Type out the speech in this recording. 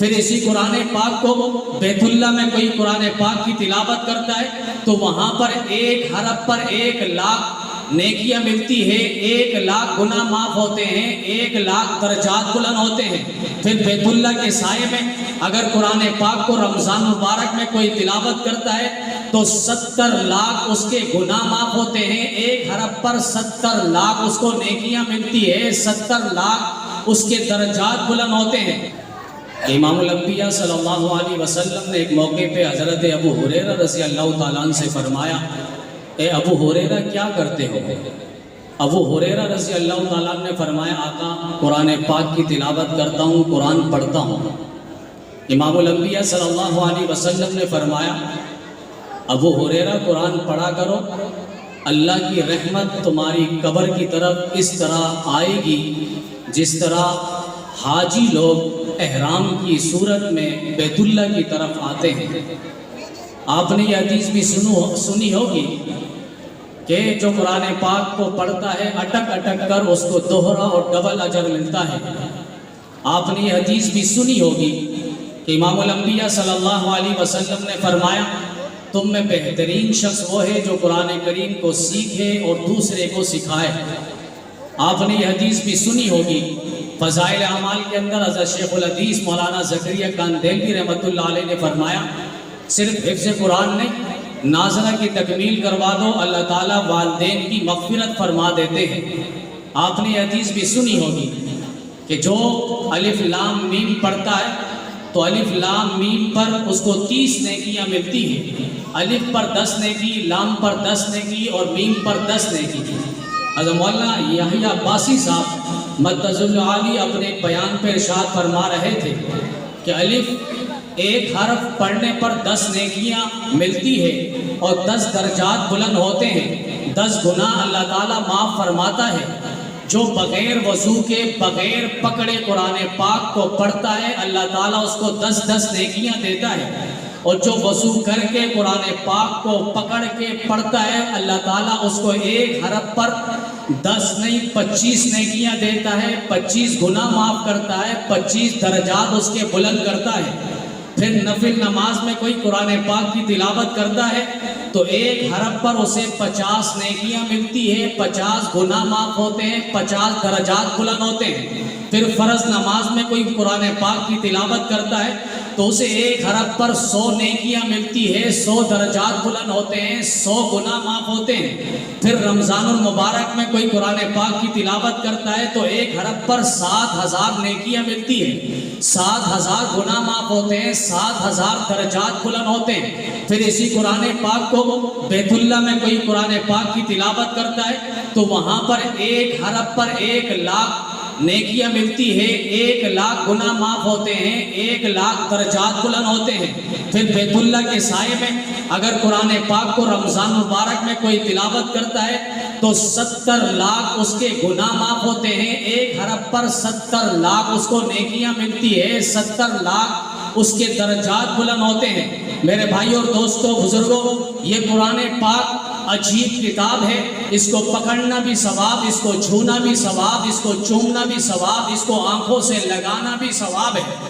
پھر اسی قرآن پاک کو بیت اللہ میں کوئی قرآن پاک کی تلاوت کرتا ہے تو وہاں پر ایک حرف پر 1,00,000 نیکیاں ملتی ہے، 1,00,000 گناہ معاف ہوتے ہیں، 1,00,000 درجات بلند ہوتے ہیں۔ پھر بیت اللہ کے سائے میں اگر قرآن پاک کو رمضان مبارک میں کوئی تلاوت کرتا ہے تو 70,00,000 اس کے گناہ معاف ہوتے ہیں، ایک حرف پر 70,00,000 اس کو نیکیاں ملتی ہے، 70,00,000 اس کے درجات بلند ہوتے ہیں۔ امام الانبیاء صلی اللہ علیہ وسلم نے ایک موقع پہ حضرت ابو ہریرہ رضی اللہ تعالیٰ عنہ سے فرمایا، اے ابو ہریرہ کیا کرتے ہو؟ ابو ہریرہ رضی اللہ تعالیٰ عنہ نے فرمایا، آقا قرآن پاک کی تلاوت کرتا ہوں، قرآن پڑھتا ہوں۔ امام الانبیاء صلی اللہ علیہ وسلم نے فرمایا، ابو ہریرہ قرآن پڑھا کرو، اللہ کی رحمت تمہاری قبر کی طرف اس طرح آئے گی جس طرح حاجی لوگ احرام کی صورت میں بیت اللہ کی طرف آتے ہیں۔ آپ نے یہ حدیث بھی سنی ہوگی کہ جو قرآن پاک کو پڑھتا ہے اٹک اٹک کر اس کو دوہرا اور ڈبل اجر ملتا ہے۔ آپ نے یہ حدیث بھی سنی ہوگی کہ امام الانبیاء صلی اللہ علیہ وسلم نے فرمایا، تم میں بہترین شخص وہ ہے جو قرآن کریم کو سیکھے اور دوسرے کو سکھائے۔ آپ نے یہ حدیث بھی سنی ہوگی فضائل اعمال کے اندر حضرت شیخ الحدیث مولانا زکریا کاندھلوی رحمۃ اللہ علیہ نے فرمایا، صرف حفظ قرآن نہیں، ناظرہ کی تکمیل کروا دو، اللہ تعالیٰ والدین کی مغفرت فرما دیتے ہیں۔ آپ نے یہ حدیث بھی سنی ہوگی کہ جو الف لام میم پڑھتا ہے تو الف لام میم پر اس کو 30 نیکیاں ملتی ہیں، الف پر 10 نیکی، لام پر 10 نیکی اور میم پر 10 نیکی۔ حضرت مولانا یحییٰ باسی صاحب مدظ العالی اپنے بیان پہ ارشاد فرما رہے تھے کہ الف ایک حرف پڑھنے پر 10 نیکیاں ملتی ہے اور 10 درجات بلند ہوتے ہیں، 10 گناہ اللہ تعالیٰ معاف فرماتا ہے۔ جو بغیر وضو کے بغیر پکڑے قرآن پاک کو پڑھتا ہے اللہ تعالیٰ اس کو 10 نیکیاں دیتا ہے، اور جو وضو کر کے قرآن پاک کو پکڑ کے پڑھتا ہے اللہ تعالیٰ اس کو ایک حرف پر 10 نہیں 25 نیکیاں دیتا ہے، 25 گناہ معاف کرتا ہے، 25 درجات اس کے بلند کرتا ہے۔ پھر نفل نماز میں کوئی قرآن پاک کی تلاوت کرتا ہے تو ایک حرف پر اسے 50 نیکیاں ملتی ہے، 50 گناہ معاف ہوتے ہیں، 50 درجات بلند ہوتے ہیں۔ پھر فرض نماز میں کوئی قرآن پاک کی تلاوت کرتا ہے تو اسے ایک حرف پر 100 نیکیاں ملتی ہے، 100 درجات بلند ہوتے ہیں، 100 گناہ معاف ہوتے ہیں۔ پھر رمضان المبارک میں کوئی قرآن پاک کی تلاوت کرتا ہے تو ایک حرف پر 7,000 نیکیاں ملتی ہے، 7,000 گناہ معاف ہوتے ہیں، 7,000 درجات بلند ہوتے ہیں۔ پھر اسی قرآن پاک کو بیت اللہ میں کوئی قرآن پاک کی تلاوت کرتا ہے تو وہاں پر ایک حرف پر 1,00,000 نیکیاں ملتی ہے، 1,00,000 گناہ معاف ہوتے ہیں، 1,00,000 درجات بلند ہوتے ہیں۔ پھر بیت اللہ کے سائے میں اگر قرآن پاک کو رمضان مبارک میں کوئی تلاوت کرتا ہے تو 70,00,000 اس کے گناہ معاف ہوتے ہیں، ایک حرف پر 70,00,000 اس کو نیکیاں ملتی ہے، 70,00,000 اس کے درجات بلند ہوتے ہیں۔ میرے بھائی اور دوستوں بزرگوں، یہ قرآن پاک عجیب کتاب ہے، اس کو پکڑنا بھی ثواب، اس کو چھونا بھی ثواب، اس کو چومنا بھی ثواب، اس کو آنکھوں سے لگانا بھی ثواب ہے۔